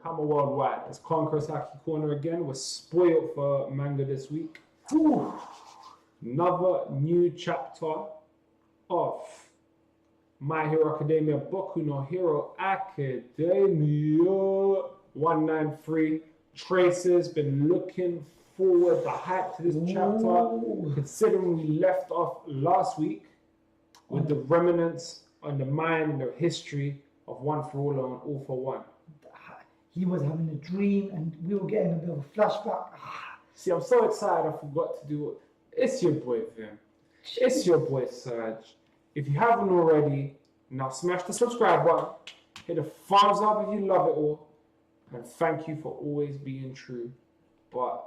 Hammer Worldwide. It's Conqueror's Haki Corner again. We're spoiled for manga this week. Ooh. Another new chapter of My Hero Academia, Boku no Hero Academia 193. Tracer's been looking forward, the hype to this chapter, considering we left off last week with the remnants on the mind and the history of One for All and All for One. He was having a dream and we were getting a bit of a flashback. See, I'm so excited I forgot to do it. It's your boy Vim. It's your boy Serge. If you haven't already, now smash the subscribe button, hit a thumbs up if you love it all, and thank you for always being true. But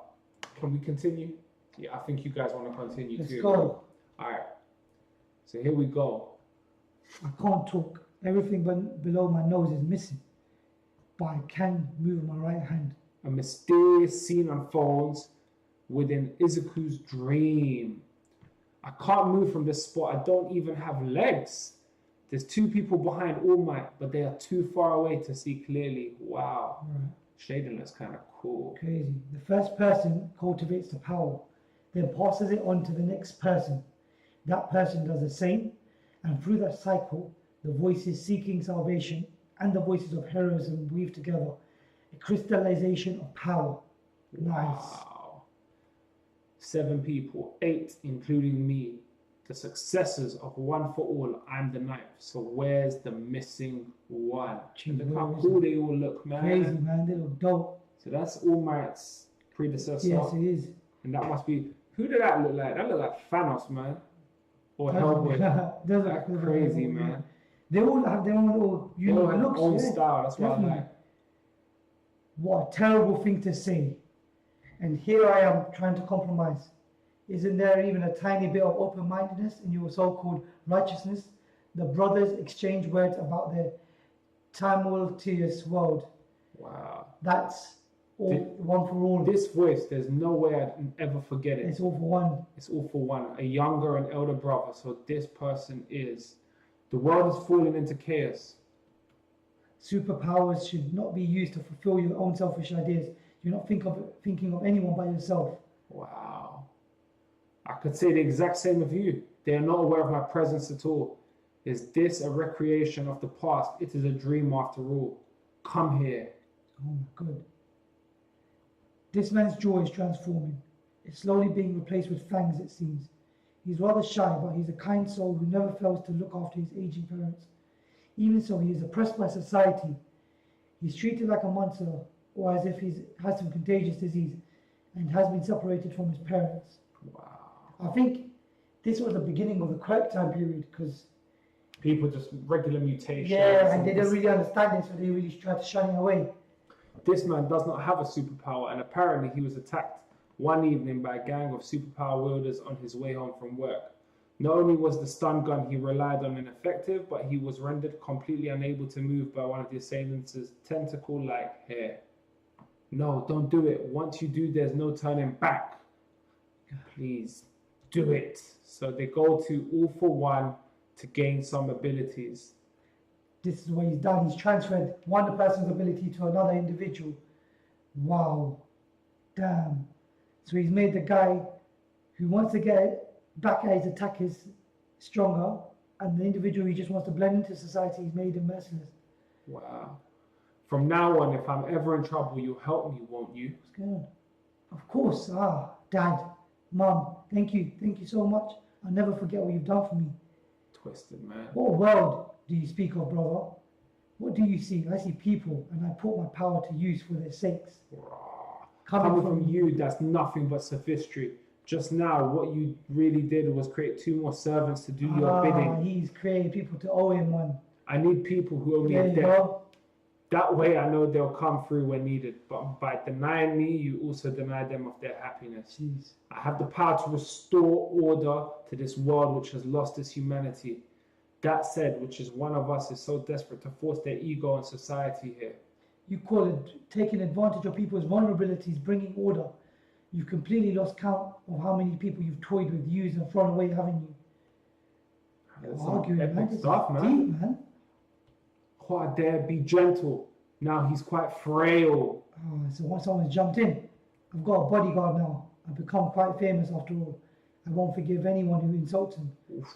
can we continue? Yeah, I think you guys want to continue too. Let's go. Alright. So here we go. I can't talk. Everything below my nose is missing. But I can move my right hand. A mysterious scene unfolds within Izuku's dream. I can't move from this spot. I don't even have legs. There's two people behind All Might, but they are too far away to see clearly. Wow. Right. Shading looks kind of cool. Crazy. The first person cultivates the power, then passes it on to the next person. That person does the same, and through that cycle, the voices seeking salvation and the voices of heroism weave together. A crystallization of power. Nice. Wow. 7 people, 8 including me. The successors of One for All. I'm the 9th. So where's the missing one? Look how cool they all look, man. Crazy, man. They look dope. So that's All Might's predecessor. Yes, it is. And that must be... Who did that look like? That looked like Thanos, man. Or Hellboy. That's crazy, man. They all have their own little unique looks. Own style. That's what I like. What a terrible thing to say. And here I am trying to compromise. Isn't there even a tiny bit of open-mindedness in your so-called righteousness? The brothers exchange words about their tumultuous world. Wow. That's all, One for All. This voice, there's no way I'd ever forget it. It's All for One. It's All for One. A younger and elder brother. So this person is... The world has fallen into chaos. Superpowers should not be used to fulfill your own selfish ideas. You're not thinking of anyone but yourself. Wow. I could say the exact same of you. They are not aware of my presence at all. Is this a recreation of the past? It is a dream after all. Come here. Oh my God. This man's jaw is transforming. It's slowly being replaced with fangs, it seems. He's rather shy, but he's a kind soul who never fails to look after his aging parents. Even so, he is oppressed by society. He's treated like a monster, or as if he has some contagious disease, and has been separated from his parents. Wow. I think this was the beginning of the correct time period, because... People just regular mutations. Yeah, and they don't really understand it, so they really try to shun it away. This man does not have a superpower, and apparently he was attacked one evening by a gang of superpower wielders on his way home from work. Not only was the stun gun he relied on ineffective, but he was rendered completely unable to move by one of the assailants' tentacle-like hair. No, don't do it. Once you do, there's no turning back. Please, do it. So they go to All for One to gain some abilities. This is what he's done. He's transferred one person's ability to another individual. Wow. Damn. So he's made the guy who wants to get back at his attackers stronger, and the individual who just wants to blend into society, he's made him merciless. Wow. From now on, if I'm ever in trouble, you'll help me, won't you? What's going on? Of course. Dad, Mom, thank you. Thank you so much. I'll never forget what you've done for me. Twisted, man. What world do you speak of, brother? What do you see? I see people, and I put my power to use for their sakes. Coming from you, that's nothing but sophistry. Just now, what you really did was create 2 more servants to do your bidding. He's created people to owe him one. I need people who owe me a debt. That way I know they'll come through when needed. But by denying me, you also deny them of their happiness. Jeez. I have the power to restore order to this world which has lost its humanity. That said, which is one of us is so desperate to force their ego on society here. You call it taking advantage of people's vulnerabilities, bringing order. You've completely lost count of how many people you've toyed with, used and thrown away, haven't you? That's arguing, man. Stuff, man. Deep, man. Oh, I dare be gentle. Now he's quite frail. Oh, so once someone's jumped in, I've got a bodyguard now. I've become quite famous after all. I won't forgive anyone who insults him. Oof.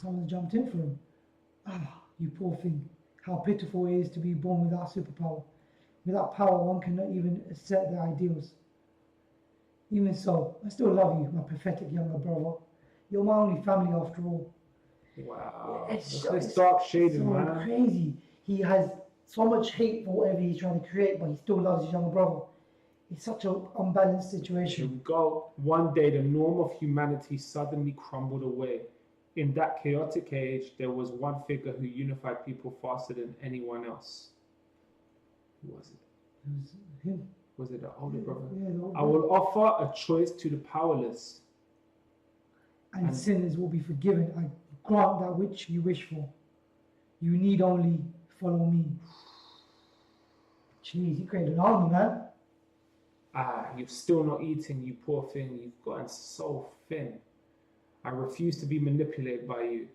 Someone's jumped in for him. Ah, you poor thing. How pitiful it is to be born without superpower. Without power, one cannot even assert their ideals. Even so, I still love you, my pathetic younger brother. You're my only family after all. Wow. It's This dark shaded, so man. crazy. He has so much hate for whatever he's trying to create, but he still loves his younger brother. It's such an unbalanced Here situation. we go. One day, the norm of humanity suddenly crumbled away. In that chaotic age, there was one figure who unified people faster than anyone else. Who was it? It was him. Was it the older brother? Yeah, the older I will offer a choice to the powerless. and sinners will be forgiven. I grant that which you wish for. You need only follow me. Jeez, he created an army, man. Ah, you're still not eating, you poor thing. You've gotten so thin. I refuse to be manipulated by you.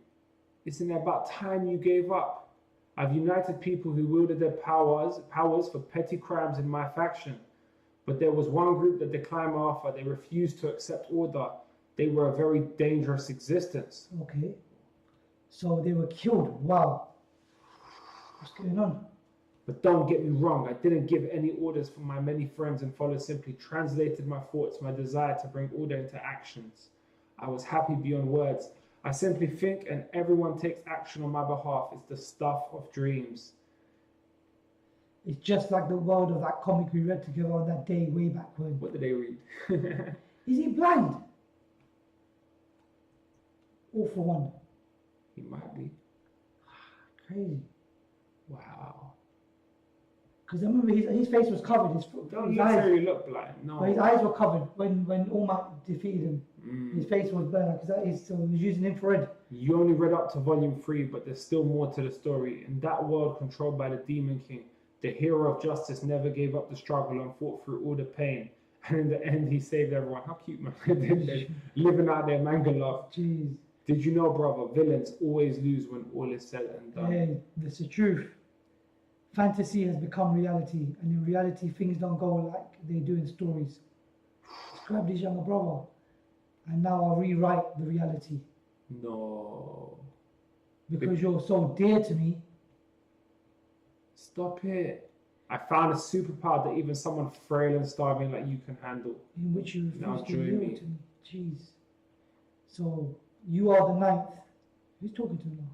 Isn't it about time you gave up? I've united people who wielded their powers for petty crimes in my faction. But there was one group that declined my offer. They refused to accept order. They were a very dangerous existence. Okay. So they were killed. Wow. What's going on? But don't get me wrong, I didn't give any orders for my many friends and followers, simply translated my thoughts, my desire to bring order into actions. I was happy beyond words. I simply think and everyone takes action on my behalf. It's the stuff of dreams. It's just like the world of that comic we read together on that day way back when. What did they read? Is he blind? All for one. He might be. Crazy. Wow. Because I remember his face was covered. His Don't eyes, necessarily look blind. No. but his eyes were covered when All Might defeated him. His Mm. face was burned because that is so he was using infrared. You only read up to volume 3, but there's still more to the story. In that world controlled by the Demon King, the hero of justice never gave up the struggle and fought through all the pain. And in the end, he saved everyone. How cute, man. Didn't they? Living out their manga love. Jeez. Did you know, brother, villains always lose when all is said and done? Yeah, that's the truth. Fantasy has become reality, and in reality, things don't go like they do in stories. Describe this younger brother, and now I'll rewrite the reality. No. Because you're so dear to me. Stop it. I found a superpower that even someone frail and starving like you can handle. In which you Now refuse to join yield me. to me. Jeez. So you are the ninth. Who's talking to me now?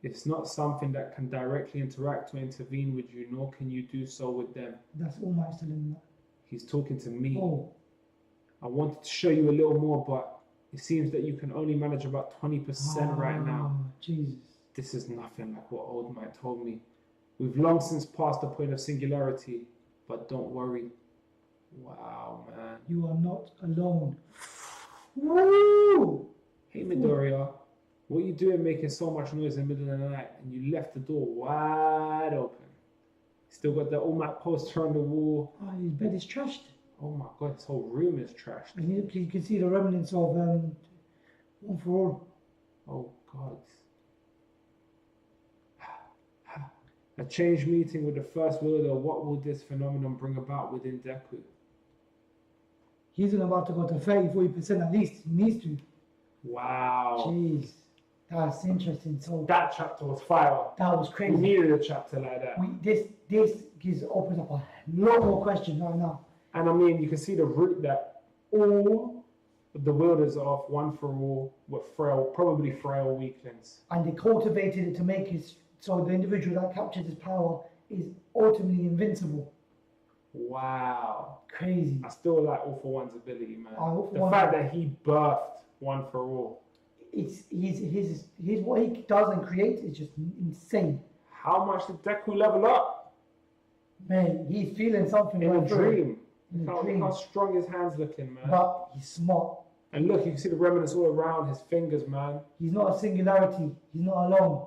It's not something that can directly interact or intervene with you, nor can you do so with them. That's All Might's telling him that. He's talking to me. Oh, I wanted to show you a little more, but it seems that you can only manage about 20% right now. Jesus. This is nothing like what Old Mike told me. We've long since passed the point of singularity, but don't worry. Wow, man. You are not alone. Woo! Hey, Midoriya, what are you doing making so much noise in the middle of the night? And you left the door wide open. Still got the All Might poster on the wall. Oh, his bed is trashed. Oh my god, this whole room is trashed. And you can see the remnants of One for All. Oh god. A changed meeting with the First Wielder. What will this phenomenon bring about within Deku? He's about to go to 30-40% at least. He needs to. Wow. Jeez. That's interesting. So That chapter was fire. that was We crazy. needed a chapter like that. This opens up a lot more questions right now. And I mean, you can see the root that all the wielders of One for All were frail, probably frail weaklings. And they cultivated it to make it so the individual that captures his power is ultimately invincible. Wow. Crazy. I still like All for One's ability, man. All for The One- fact that he birthed One for All. It's his what he does and creates is just insane. How much did Deku level up? Man, he's feeling something In a right through. dream. In Look a how, dream. how strong his hands looking, man. But he's smart. And look, you can see the remnants all around his fingers, man. He's not a singularity. He's not alone.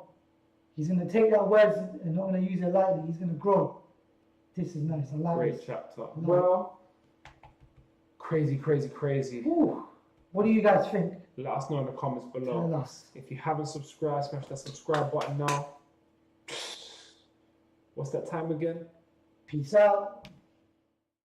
He's going to take that words and not going to use it lightly. He's going to grow. This is nice. I like Great this. chapter. No. Well, crazy, crazy, crazy. Whew. What do you guys think? Let us know in the comments Tell below. us. If you haven't subscribed, smash that subscribe button now. What's that time again? Peace out.